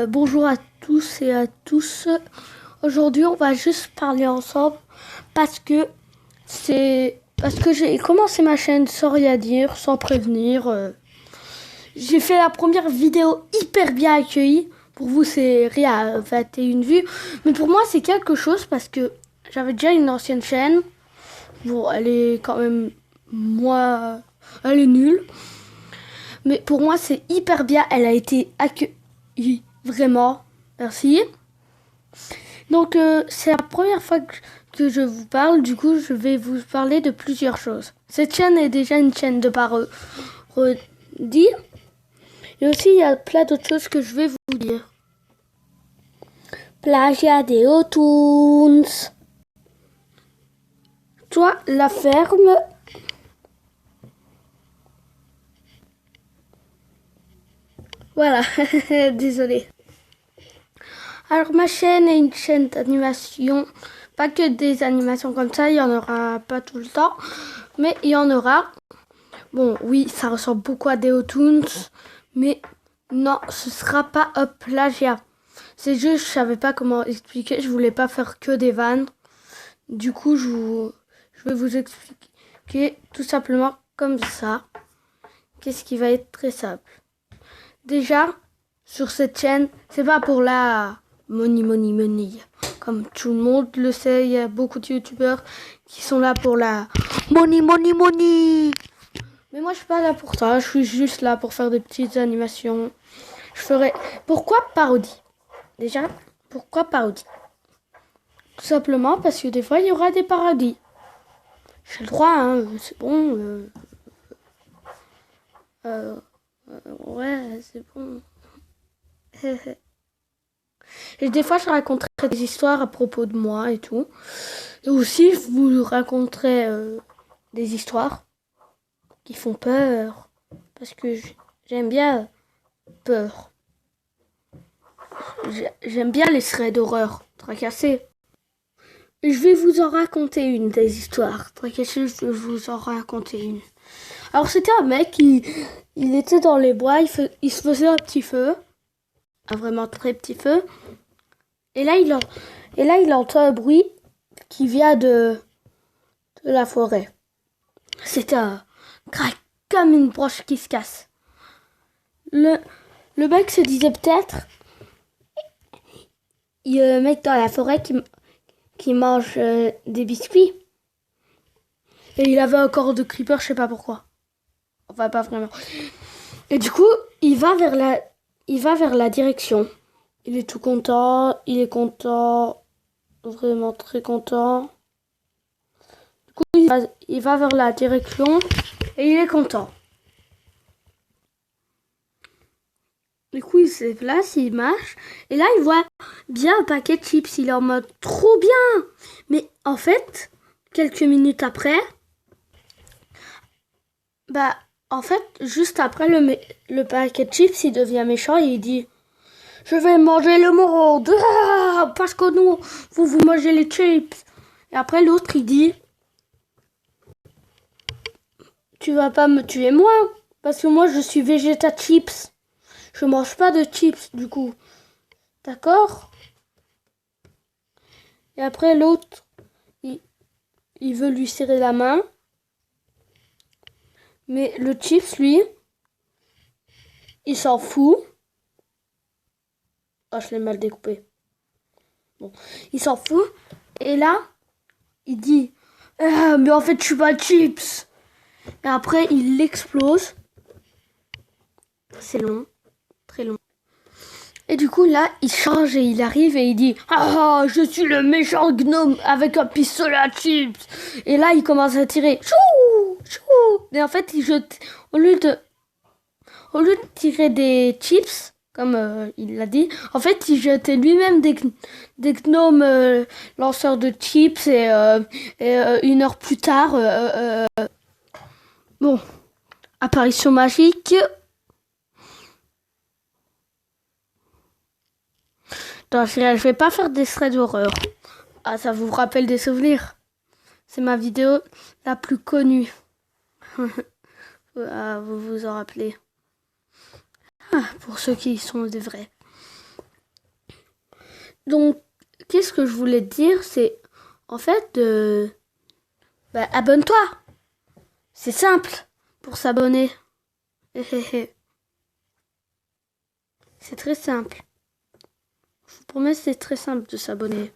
Bonjour à tous et à tous. Aujourd'hui, on va juste parler ensemble parce que j'ai commencé ma chaîne sans rien dire, sans prévenir. J'ai fait la première vidéo hyper bien accueillie. Pour vous, c'est rien, 21 vues. Mais pour moi, c'est quelque chose parce que j'avais déjà une ancienne chaîne. Bon, elle est quand même elle est nulle. Mais pour moi, c'est hyper bien. Elle a été accueillie vraiment. Merci. Donc, c'est la première fois que je vous parle. Du coup, je vais vous parler de plusieurs choses. Cette chaîne est déjà une chaîne de parodie. Et aussi, il y a plein d'autres choses que je vais vous dire. Plagiat des Autoons. Toi, la ferme. Voilà, désolé. Alors ma chaîne est une chaîne d'animation, pas que des animations comme ça, il y en aura pas tout le temps, mais il y en aura. Bon oui, ça ressemble beaucoup à des Autoons, mais non, ce sera pas un plagiat. C'est juste, je savais pas comment expliquer, je voulais pas faire que des vannes. Du coup, je vais vous expliquer tout simplement comme ça. Qu'est-ce qui va être très simple. Déjà, sur cette chaîne, c'est pas pour la money. Comme tout le monde le sait, il y a beaucoup de youtubeurs qui sont là pour la money. Mais moi, je suis pas là pour ça. Je suis juste là pour faire des petites animations. Je ferai... Pourquoi parodie? Déjà, pourquoi parodie? Tout simplement parce que des fois, il y aura des parodies. J'ai le droit, hein. C'est bon. Ouais, c'est bon. Et des fois, je raconterai des histoires à propos de moi et tout. Et aussi, je vous raconterai des histoires qui font peur. Parce que j'aime bien peur. J'aime bien les threads d'horreur, tracassés. Et je vais vous en raconter une des histoires. Tracassées, je vais vous en raconter une. Alors, c'était un mec, il était dans les bois, il se faisait un petit feu. Un vraiment très petit feu. Et là, il entend un bruit qui vient de la forêt. C'était un crac comme une branche qui se casse. Le, le mec se disait peut-être, il y a un mec dans la forêt qui mange des biscuits. Et il avait un corps de creeper, je sais pas pourquoi. Enfin, pas vraiment. Et du coup, il va vers la direction. Il est tout content, vraiment très content. Du coup, il va vers la direction et il est content. Du coup, il se déplace, il marche. Et là, il voit bien un paquet de chips. Il est en mode trop bien. Mais en fait, quelques minutes après, en fait, juste après le paquet de chips, il devient méchant et il dit je vais manger le monde. Parce que nous, vous mangez les chips. Et après, l'autre, il dit tu vas pas me tuer moi. Parce que moi, je suis végéta chips. Je mange pas de chips, du coup. D'accord? Et après, l'autre, il veut lui serrer la main. Mais le chips, lui, il s'en fout. Oh, je l'ai mal découpé. Bon, il s'en fout. Et là, il dit mais en fait, je suis pas chips. Et après, il l'explose. C'est long, très long. Et du coup, là, il change et il arrive et il dit ah, je suis le méchant gnome avec un pistolet à chips. Et là, il commence à tirer. Chou, chou. Et en fait, il jette, au lieu de tirer des chips, comme il l'a dit, en fait, il jetait lui-même des gnomes lanceurs de chips et une heure plus tard, bon, apparition magique. Non, je vais pas faire des threads d'horreur. Ah, ça vous rappelle des souvenirs? C'est ma vidéo la plus connue. Ah, vous vous en rappelez. pour ceux qui sont des vrais. Donc, qu'est-ce que je voulais te dire, c'est en fait, abonne-toi. C'est simple pour s'abonner. C'est très simple. Je vous promets, c'est très simple de s'abonner.